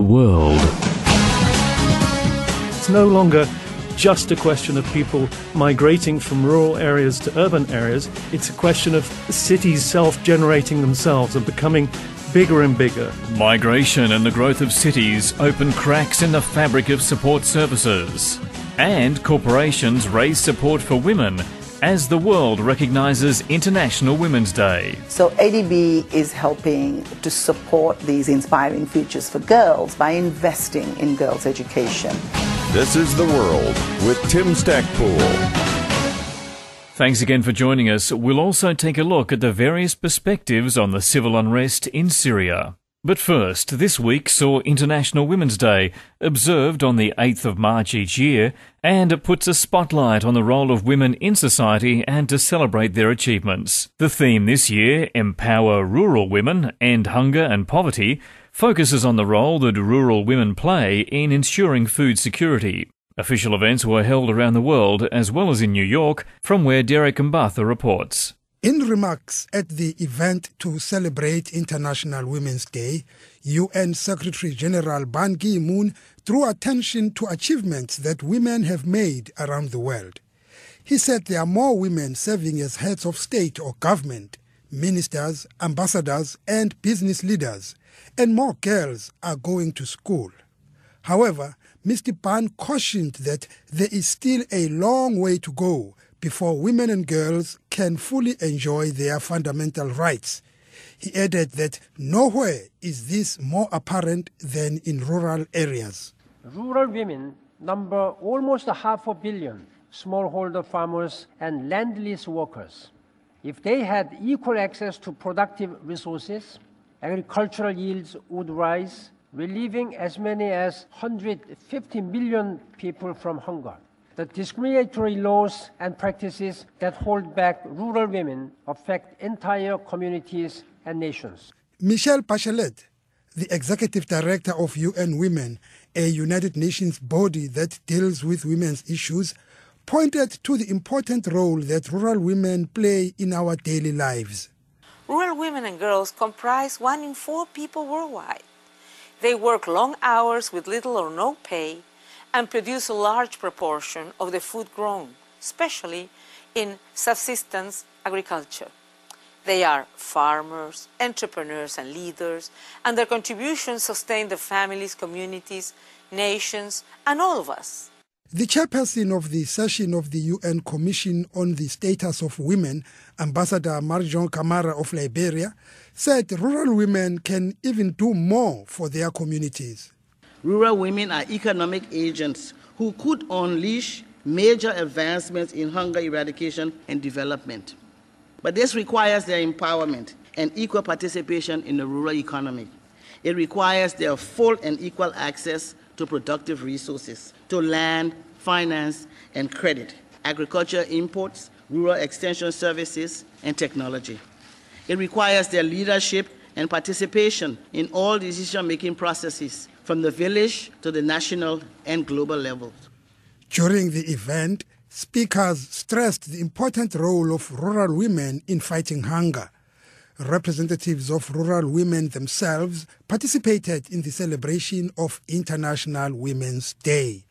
world. It's no longer just a question of people migrating from rural areas to urban areas. It's a question of cities self-generating themselves and becoming bigger and bigger. Migration and the growth of cities open cracks in the fabric of support services. And corporations raise support for women as the world recognises International Women's Day. So ADB is helping to support these inspiring futures for girls by investing in girls' education. This is The World with Tim Stackpool. Thanks again for joining us. We'll also take a look at the various perspectives on the civil unrest in Syria. But first, this week saw International Women's Day, observed on the 8th of March each year, and it puts a spotlight on the role of women in society and to celebrate their achievements. The theme this year, Empower Rural Women, End Hunger and Poverty, focuses on the role that rural women play in ensuring food security. Official events were held around the world, as well as in New York, from where Derek Mbatha reports. In remarks at the event to celebrate International Women's Day, UN Secretary-General Ban Ki-moon drew attention to achievements that women have made around the world. He said there are more women serving as heads of state or government, ministers, ambassadors, and business leaders, and more girls are going to school. However, Mr. Ban cautioned that there is still a long way to go before women and girls can fully enjoy their fundamental rights. He added that nowhere is this more apparent than in rural areas. Rural women number almost 500 million smallholder farmers and land-lease workers. If they had equal access to productive resources, agricultural yields would rise, relieving as many as 150 million people from hunger. The discriminatory laws and practices that hold back rural women affect entire communities and nations. Michelle Bachelet, the executive director of UN Women, a United Nations body that deals with women's issues, pointed to the important role that rural women play in our daily lives. Rural women and girls comprise 1 in 4 people worldwide. They work long hours with little or no pay and produce a large proportion of the food grown, especially in subsistence agriculture. They are farmers, entrepreneurs, and leaders, and their contributions sustain the families, communities, nations, and all of us. The chairperson of the session of the UN Commission on the Status of Women, Ambassador Marjon Kamara of Liberia, said rural women can even do more for their communities. Rural women are economic agents who could unleash major advancements in hunger eradication and development. But this requires their empowerment and equal participation in the rural economy. It requires their full and equal access to productive resources, to land, finance, and credit, agriculture imports, rural extension services, and technology. It requires their leadership and participation in all decision-making processes, from the village to the national and global levels. During the event, speakers stressed the important role of rural women in fighting hunger. Representatives of rural women themselves participated in the celebration of International Women's Day.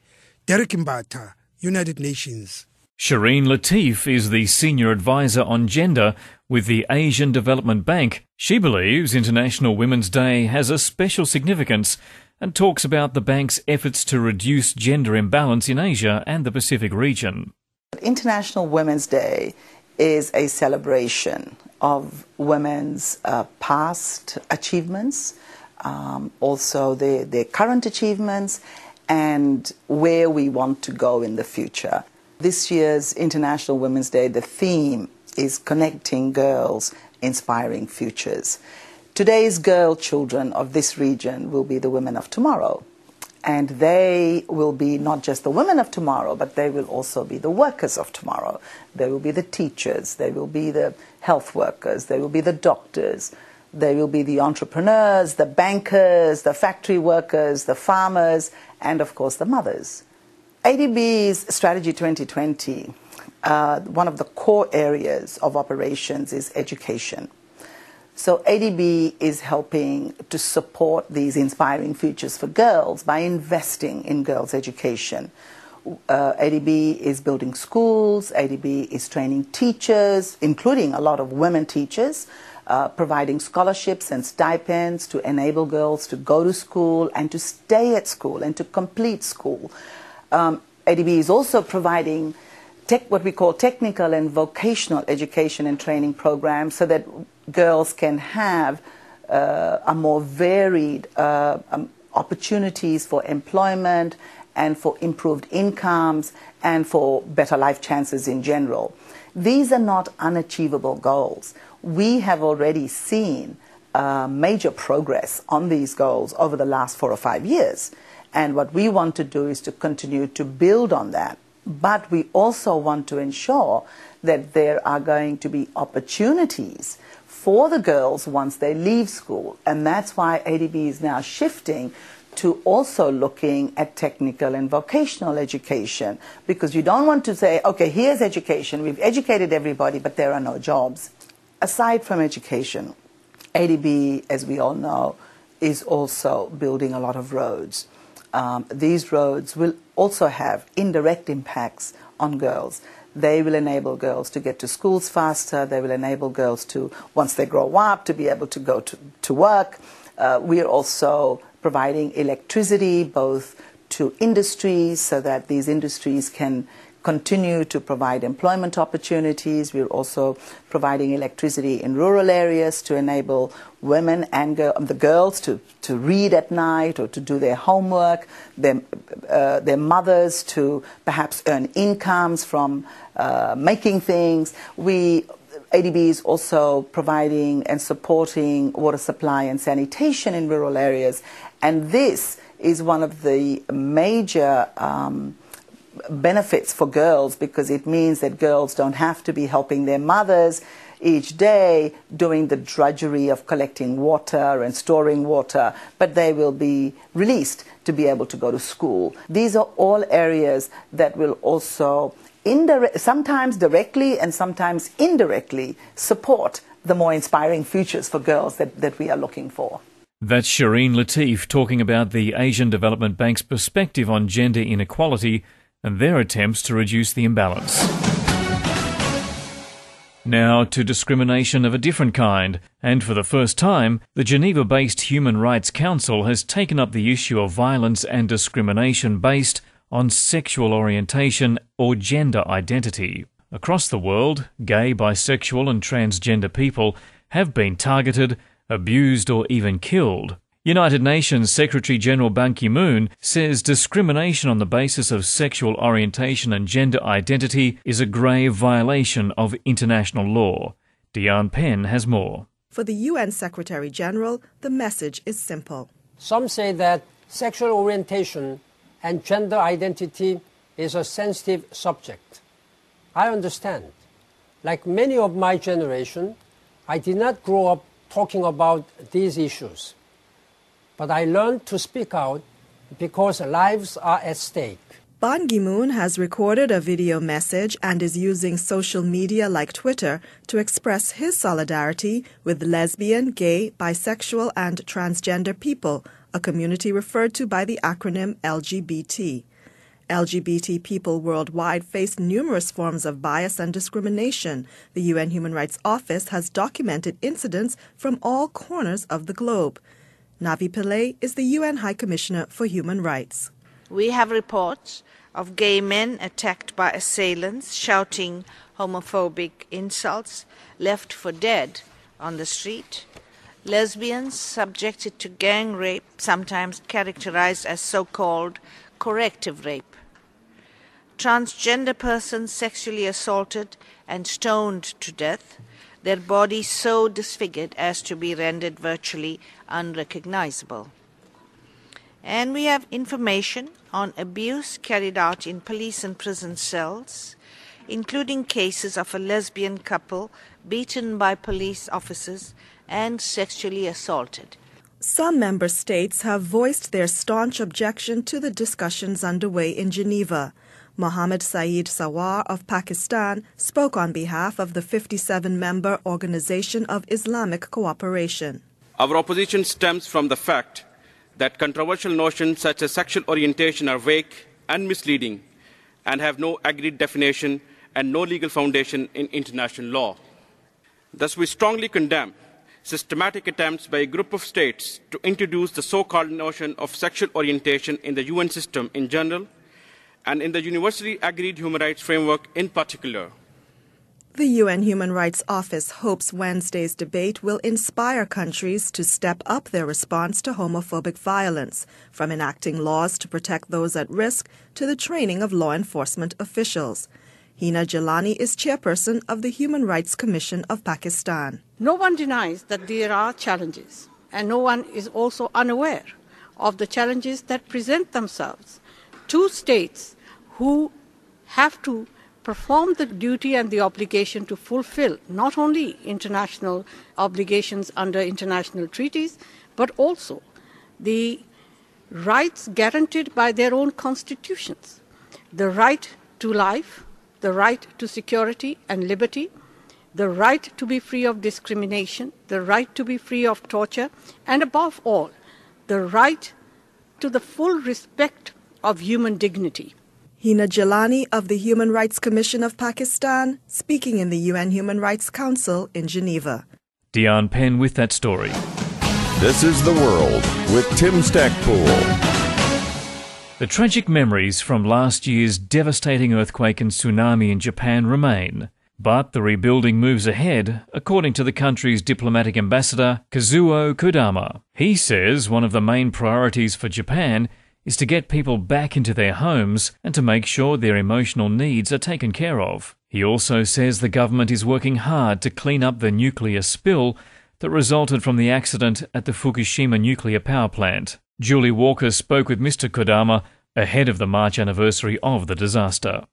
Derek Mbatha, United Nations. Shireen Latif is the Senior Advisor on Gender with the Asian Development Bank. She believes International Women's Day has a special significance and talks about the bank's efforts to reduce gender imbalance in Asia and the Pacific region. International Women's Day is a celebration of women's past achievements, also their current achievements, and where we want to go in the future. This year's International Women's Day, the theme is Connecting Girls, Inspiring Futures. Today's girl children of this region will be the women of tomorrow. And they will be not just the women of tomorrow, but they will also be the workers of tomorrow. They will be the teachers, they will be the health workers, they will be the doctors, they will be the entrepreneurs, the bankers, the factory workers, the farmers, and of course the mothers. ADB's Strategy 2020, one of the core areas of operations is education. So ADB is helping to support these inspiring futures for girls by investing in girls' education. ADB is building schools, ADB is training teachers, including a lot of women teachers, providing scholarships and stipends to enable girls to go to school and to stay at school and to complete school. ADB is also providing what we call technical and vocational education and training programs so that girls can have a more varied opportunities for employment and for improved incomes and for better life chances in general. These are not unachievable goals. We have already seen major progress on these goals over the last 4 or 5 years. And what we want to do is to continue to build on that. But we also want to ensure that there are going to be opportunities for the girls once they leave school. And that's why ADB is now shifting to also looking at technical and vocational education, because you don't want to say, okay, here's education, we've educated everybody, but there are no jobs. Aside from education, ADB, as we all know, is also building a lot of roads. These roads will also have indirect impacts on girls. They will enable girls to get to schools faster. They will enable girls to, once they grow up, to be able to go to work. We are also providing electricity both to industries so that these industries can continue to provide employment opportunities. We're also providing electricity in rural areas to enable women and the girls to read at night or to do their homework, their mothers to perhaps earn incomes from making things. ADB is also providing and supporting water supply and sanitation in rural areas, and this is one of the major benefits for girls, because it means that girls don't have to be helping their mothers each day doing the drudgery of collecting water and storing water, but they will be released to be able to go to school. These are all areas that will also sometimes directly and sometimes indirectly support the more inspiring futures for girls that we are looking for. That's Shireen Latif talking about the Asian Development Bank's perspective on gender inequality and their attempts to reduce the imbalance. Now to discrimination of a different kind, and for the first time, the Geneva-based Human Rights Council has taken up the issue of violence and discrimination based on sexual orientation or gender identity. Across the world, gay, bisexual and transgender people have been targeted, abused or even killed. United Nations Secretary-General Ban Ki-moon says discrimination on the basis of sexual orientation and gender identity is a grave violation of international law. Diane Penn has more. For the UN Secretary-General, the message is simple. Some say that sexual orientation and gender identity is a sensitive subject. I understand. Like many of my generation, I did not grow up talking about these issues. But I learned to speak out because lives are at stake. Ban Ki-moon has recorded a video message and is using social media like Twitter to express his solidarity with lesbian, gay, bisexual and transgender people, a community referred to by the acronym LGBT. LGBT people worldwide face numerous forms of bias and discrimination. The UN Human Rights Office has documented incidents from all corners of the globe. Navi Pillay is the UN High Commissioner for Human Rights. We have reports of gay men attacked by assailants shouting homophobic insults, left for dead on the street, lesbians subjected to gang rape, sometimes characterized as so-called corrective rape, transgender persons sexually assaulted and stoned to death, their bodies so disfigured as to be rendered virtually unrecognizable. And we have information on abuse carried out in police and prison cells, including cases of a lesbian couple beaten by police officers and sexually assaulted. Some member states have voiced their staunch objection to the discussions underway in Geneva. Mohammad Saeed Sawar of Pakistan spoke on behalf of the 57-member Organization of Islamic Cooperation. Our opposition stems from the fact that controversial notions such as sexual orientation are vague and misleading and have no agreed definition and no legal foundation in international law. Thus, we strongly condemn systematic attempts by a group of states to introduce the so-called notion of sexual orientation in the UN system in general and in the universally agreed human rights framework in particular. The UN Human Rights Office hopes Wednesday's debate will inspire countries to step up their response to homophobic violence, from enacting laws to protect those at risk to the training of law enforcement officials. Hina Jalani is chairperson of the Human Rights Commission of Pakistan. No one denies that there are challenges, and no one is also unaware of the challenges that present themselves to states who have to perform the duty and the obligation to fulfill not only international obligations under international treaties, but also the rights guaranteed by their own constitutions. The right to life, the right to security and liberty, the right to be free of discrimination, the right to be free of torture, and above all, the right to the full respect of human dignity. Hina Jalani of the Human Rights Commission of Pakistan, speaking in the UN Human Rights Council in Geneva. Diane Penn with that story. This is The World with Tim Stackpool. The tragic memories from last year's devastating earthquake and tsunami in Japan remain. But the rebuilding moves ahead, according to the country's diplomatic ambassador, Kazuo Kodama. He says one of the main priorities for Japan is to get people back into their homes and to make sure their emotional needs are taken care of. He also says the government is working hard to clean up the nuclear spill that resulted from the accident at the Fukushima nuclear power plant. Julie Walker spoke with Mr. Kodama ahead of the March anniversary of the disaster.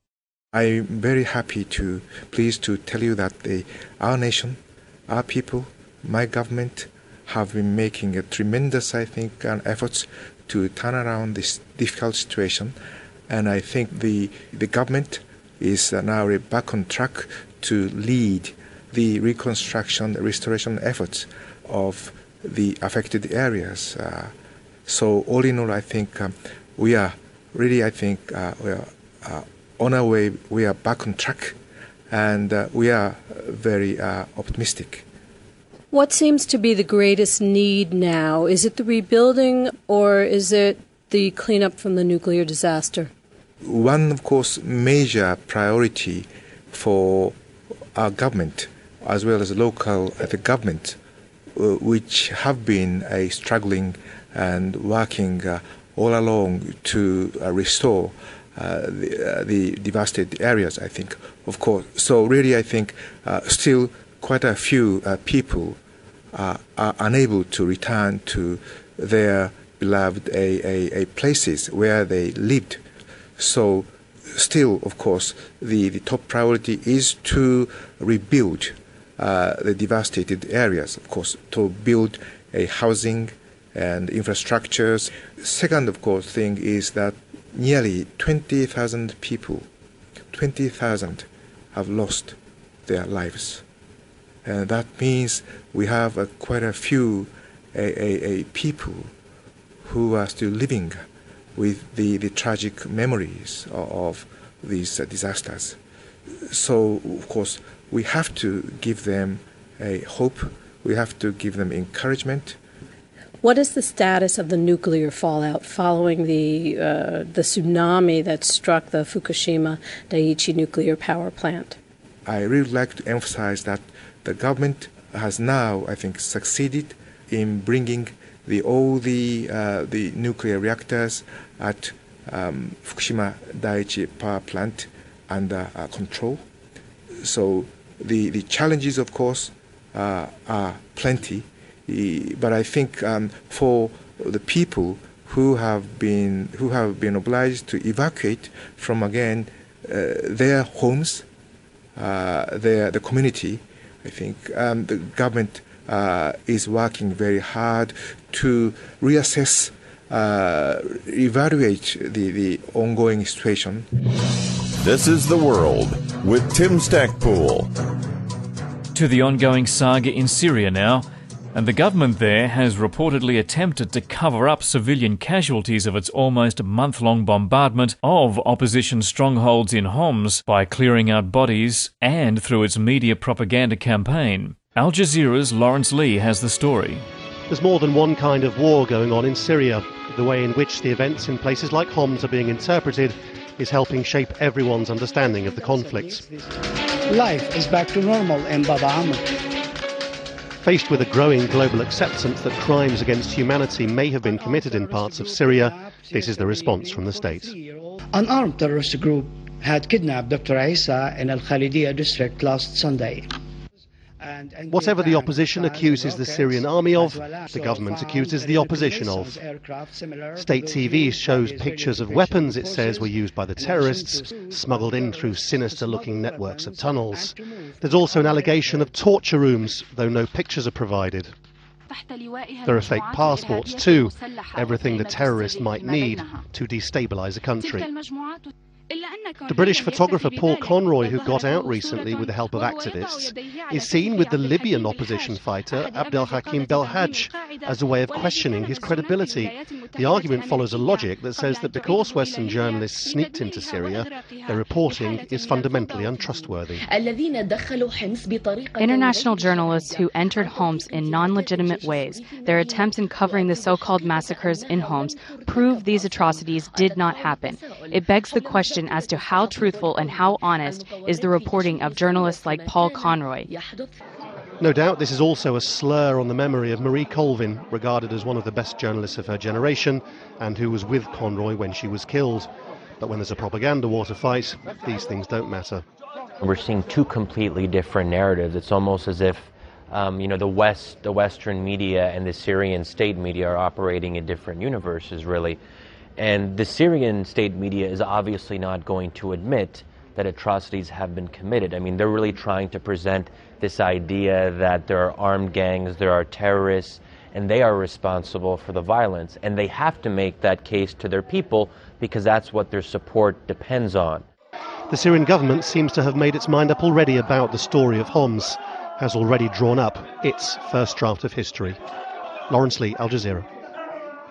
I'm very pleased to tell you that our nation, our people, my government have been making a tremendous, efforts to turn around this difficult situation, and I think the government is now back on track to lead the reconstruction, restoration efforts of the affected areas. So all in all, I think we are really, we are on our way. We are back on track, and we are very optimistic. What seems to be the greatest need now? Is it the rebuilding, or is it the cleanup from the nuclear disaster? One, of course, major priority for our government, as well as local government, which have been struggling and working all along to restore the devastated areas, I think, of course. So really, I think still quite a few people are unable to return to their beloved places where they lived. So still, of course, the top priority is to rebuild the devastated areas, of course, to build a housing and infrastructures. Second, of course, thing is that nearly 20,000 people, 20,000 have lost their lives. And that means we have quite a few people who are still living with the tragic memories of these disasters. So, of course, we have to give them a hope. We have to give them encouragement. What is the status of the nuclear fallout following the tsunami that struck the Fukushima Daiichi nuclear power plant? I really like to emphasize that the government has now, I think, succeeded in bringing all the nuclear reactors at Fukushima Daiichi power plant under control. So the challenges, of course, are plenty. But I think for the people who have been obliged to evacuate from again their homes, the community, I think the government is working very hard to reassess evaluate the ongoing situation. This is The World with Tim Stackpool. To the ongoing saga in Syria now, and the government there has reportedly attempted to cover up civilian casualties of its almost month-long bombardment of opposition strongholds in Homs by clearing out bodies and through its media propaganda campaign. Al Jazeera's Lawrence Lee has the story. There's more than one kind of war going on in Syria. The way in which the events in places like Homs are being interpreted is helping shape everyone's understanding of the conflict. Life is back to normal in Baba Amr. Faced with a growing global acceptance that crimes against humanity may have been committed in parts of Syria, this is the response from the state. An armed terrorist group had kidnapped Dr. Isa in Al-Khalidiyya district last Sunday. Whatever the opposition accuses the Syrian army of, the government accuses the opposition of. State TV shows pictures of weapons it says were used by the terrorists, smuggled in through sinister-looking networks of tunnels. There's also an allegation of torture rooms, though no pictures are provided. There are fake passports too, everything the terrorist might need to destabilise a country. The British photographer Paul Conroy, who got out recently with the help of activists, is seen with the Libyan opposition fighter Abdelhakim Belhaj as a way of questioning his credibility. The argument follows a logic that says that because Western journalists sneaked into Syria, their reporting is fundamentally untrustworthy. International journalists who entered Homs in non-legitimate ways, their attempts in covering the so-called massacres in Homs, prove these atrocities did not happen. It begs the question as to how truthful and how honest is the reporting of journalists like Paul Conroy. No doubt this is also a slur on the memory of Marie Colvin, regarded as one of the best journalists of her generation and who was with Conroy when she was killed. But when there's a propaganda war to fight, these things don't matter. We're seeing two completely different narratives. It's almost as if the Western media and the Syrian state media are operating in different universes, really. And the Syrian state media is obviously not going to admit that atrocities have been committed. I mean, they're really trying to present this idea that there are armed gangs, there are terrorists, and they are responsible for the violence. And they have to make that case to their people because that's what their support depends on. The Syrian government seems to have made its mind up already about the story of Homs, has already drawn up its first draft of history. Lawrence Lee, Al Jazeera.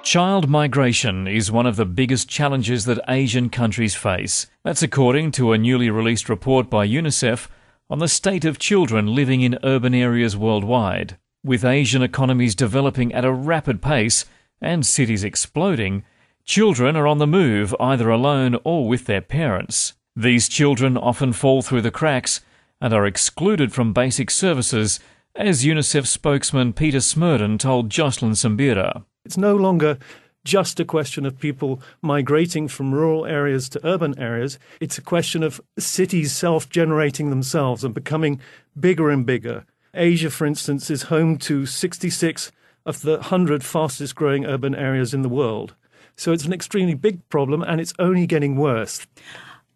Child migration is one of the biggest challenges that Asian countries face. That's according to a newly released report by UNICEF on the state of children living in urban areas worldwide. With Asian economies developing at a rapid pace and cities exploding, children are on the move either alone or with their parents. These children often fall through the cracks and are excluded from basic services, as UNICEF spokesman Peter Smurden told Jocelyn Sambira. It's no longer just a question of people migrating from rural areas to urban areas. It's a question of cities self-generating themselves and becoming bigger and bigger. Asia, for instance, is home to 66 of the 100 fastest growing urban areas in the world. So it's an extremely big problem, and it's only getting worse.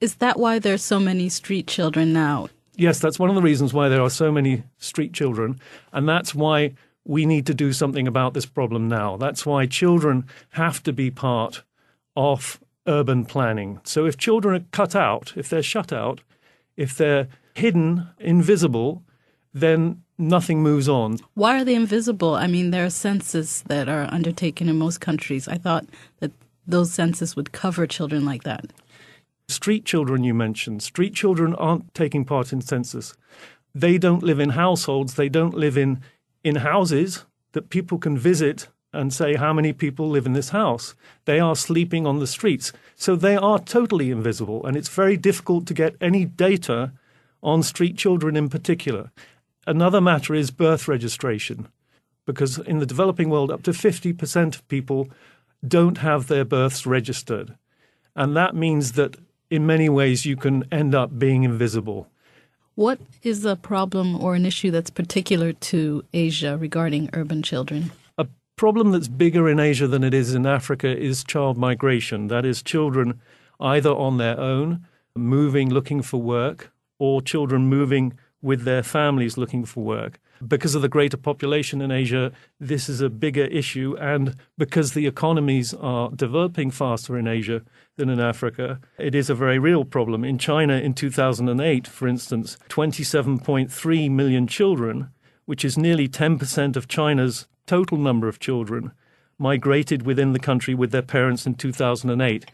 Is that why there's so many street children now? Yes, that's one of the reasons why there are so many street children, and that's why we need to do something about this problem now. That's why children have to be part of urban planning. So if children are cut out, if they're shut out, if they're hidden, invisible, then nothing moves on. Why are they invisible? I mean, there are census that are undertaken in most countries. I thought that those census would cover children like that. Street children you mentioned. Street children aren't taking part in census. They don't live in households. They don't live in houses that people can visit and say how many people live in this house. They are sleeping on the streets. So they are totally invisible, and it's very difficult to get any data on street children in particular. Another matter is birth registration, because in the developing world, up to 50% of people don't have their births registered. And that means that in many ways you can end up being invisible. What is a problem or an issue that's particular to Asia regarding urban children? A problem that's bigger in Asia than it is in Africa is child migration. That is, children either on their own, moving, looking for work, or children moving with their families looking for work. Because of the greater population in Asia, this is a bigger issue. And because the economies are developing faster in Asia than in Africa, it is a very real problem. In China in 2008, for instance, 27.3 million children, which is nearly 10% of China's total number of children, migrated within the country with their parents in 2008.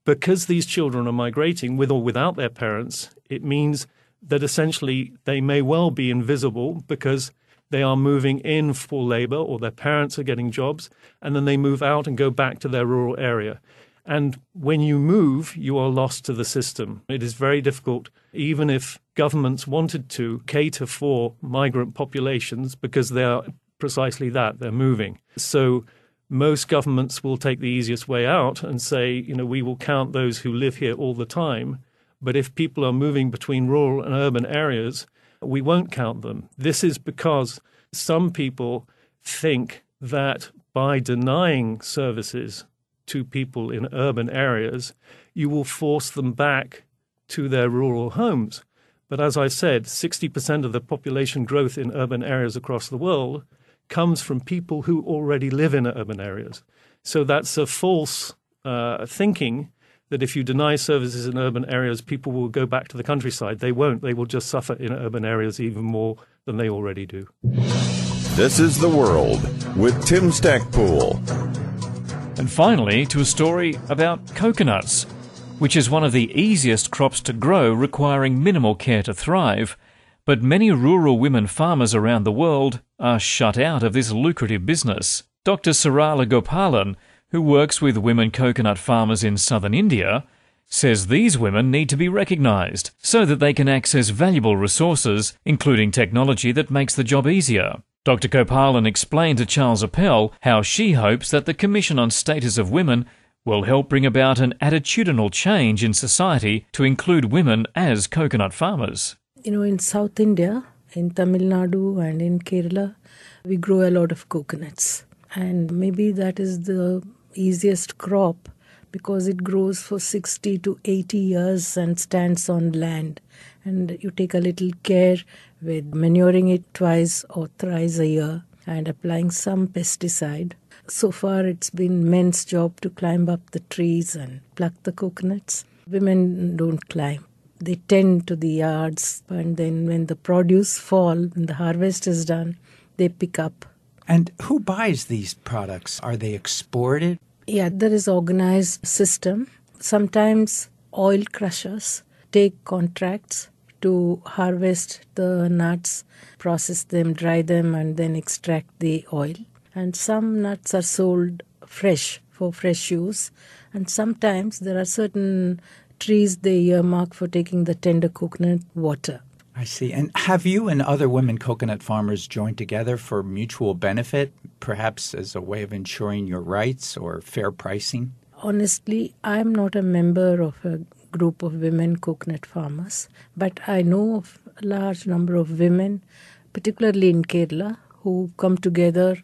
Because these children are migrating with or without their parents, it means that essentially they may well be invisible because they are moving in for labor or their parents are getting jobs, and then they move out and go back to their rural area. And when you move, you are lost to the system. It is very difficult, even if governments wanted to cater for migrant populations, because they are precisely that, they're moving. So most governments will take the easiest way out and say, we will count those who live here all the time. But if people are moving between rural and urban areas, we won't count them. This is because some people think that by denying services to people in urban areas, you will force them back to their rural homes. But as I said, 60% of the population growth in urban areas across the world comes from people who already live in urban areas. So that's a false thinking that if you deny services in urban areas, people will go back to the countryside. They won't. They will just suffer in urban areas even more than they already do. This is The World with Tim Stackpool. And finally, to a story about coconuts, which is one of the easiest crops to grow, requiring minimal care to thrive. But many rural women farmers around the world are shut out of this lucrative business. Dr. Sarala Gopalan, who works with women coconut farmers in southern India, says these women need to be recognised so that they can access valuable resources, including technology that makes the job easier. Dr. Gopalan explained to Charles Appel how she hopes that the Commission on Status of Women will help bring about an attitudinal change in society to include women as coconut farmers. In South India, in Tamil Nadu and in Kerala, we grow a lot of coconuts. And maybe that is the easiest crop because it grows for 60 to 80 years and stands on land. And you take a little care with manuring it twice or thrice a year and applying some pesticide. So far, it's been men's job to climb up the trees and pluck the coconuts. Women don't climb. They tend to the yards, and then when the produce fall and the harvest is done, they pick up. And who buys these products? Are they exported? Yeah, there is organized system. Sometimes oil crushers take contracts to harvest the nuts, process them, dry them, and then extract the oil. And some nuts are sold fresh for fresh use. And sometimes there are certain trees they earmark for taking the tender coconut water. I see. And have you and other women coconut farmers joined together for mutual benefit, perhaps as a way of ensuring your rights or fair pricing? Honestly, I'm not a member of a group of women coconut farmers, but I know of a large number of women, particularly in Kerala, who come together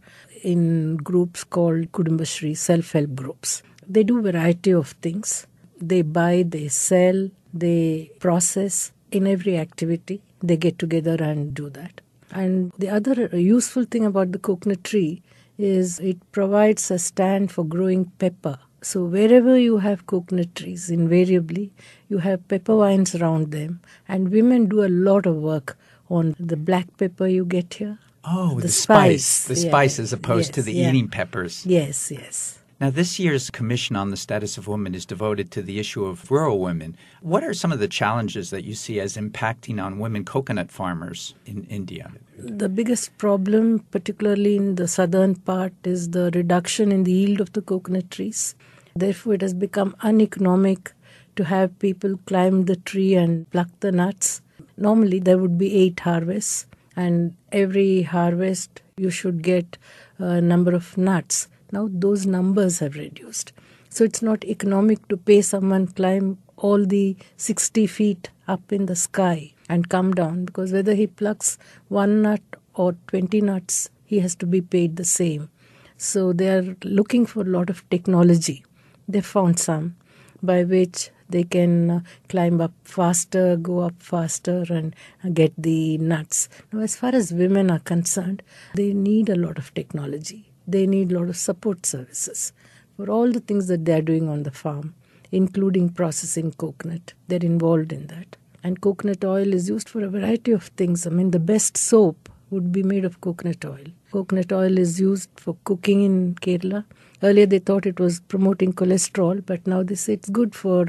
in groups called Kudumbashri, self-help groups. They do a variety of things. They buy, they sell, they process. In every activity, they get together and do that. And the other useful thing about the coconut tree is it provides a stand for growing pepper. So wherever you have coconut trees, invariably, you have pepper vines around them. And women do a lot of work on the black pepper you get here. Oh, the spice. The spice as opposed to the eating peppers. Yes, yes. Now, this year's Commission on the Status of Women is devoted to the issue of rural women. What are some of the challenges that you see as impacting on women coconut farmers in India? The biggest problem, particularly in the southern part, is the reduction in the yield of the coconut trees. Therefore, it has become uneconomic to have people climb the tree and pluck the nuts. Normally, there would be 8 harvests, and every harvest you should get a number of nuts. Now those numbers have reduced. So it's not economic to pay someone climb all the 60 feet up in the sky and come down, because whether he plucks 1 nut or 20 nuts, he has to be paid the same. So they are looking for a lot of technology. They found some by which They can climb up faster, go up faster, and get the nuts. Now, as far as women are concerned, they need a lot of technology. They need a lot of support services for all the things that they are doing on the farm, including processing coconut. They're involved in that. And coconut oil is used for a variety of things. I mean, the best soap would be made of coconut oil. Coconut oil is used for cooking in Kerala. Earlier they thought it was promoting cholesterol, but now they say it's good for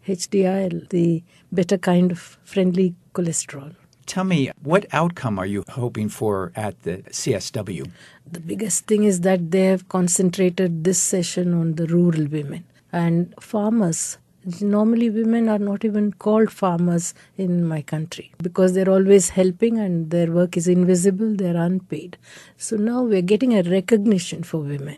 HDL, the better kind of friendly cholesterol. Tell me, what outcome are you hoping for at the CSW? The biggest thing is that they have concentrated this session on the rural women and farmers. Normally women are not even called farmers in my country because they're always helping and their work is invisible, they're unpaid. So now we're getting a recognition for women.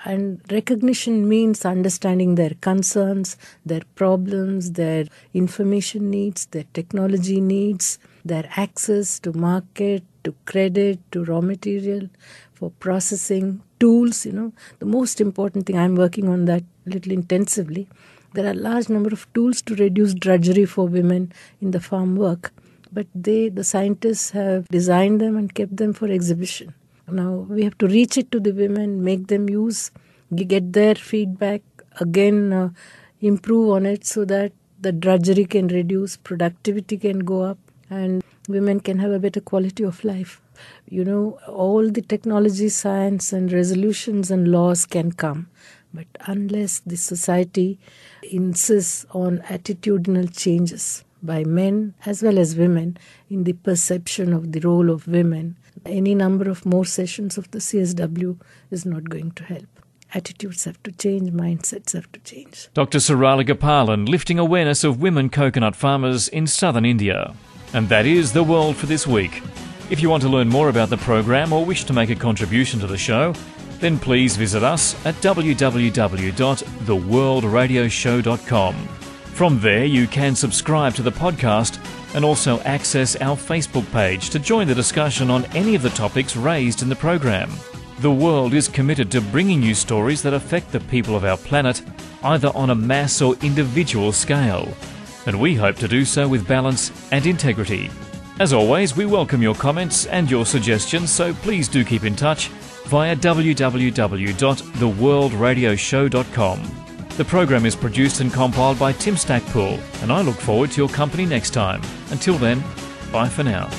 And recognition means understanding their concerns, their problems, their information needs, their technology needs, their access to market, to credit, to raw material, for processing, tools, The most important thing, I'm working on that a little intensively. There are a large number of tools to reduce drudgery for women in the farm work, but the scientists have designed them and kept them for exhibition. Now we have to reach it to the women, make them use, get their feedback, again improve on it so that the drudgery can reduce, productivity can go up, and women can have a better quality of life. All the technology, science and resolutions and laws can come. But unless the society insists on attitudinal changes by men as well as women in the perception of the role of women, any number of more sessions of the CSW is not going to help. Attitudes have to change, mindsets have to change. Dr. Sarala Gopalan lifting awareness of women coconut farmers in southern India. And that is The World for this week. If you want to learn more about the program or wish to make a contribution to the show, then please visit us at www.theworldradioshow.com. From there, you can subscribe to the podcast and also access our Facebook page to join the discussion on any of the topics raised in the program. The World is committed to bringing you stories that affect the people of our planet, either on a mass or individual scale. And we hope to do so with balance and integrity. As always, we welcome your comments and your suggestions, so please do keep in touch via www.theworldradioshow.com. The program is produced and compiled by Tim Stackpool, and I look forward to your company next time. Until then, bye for now.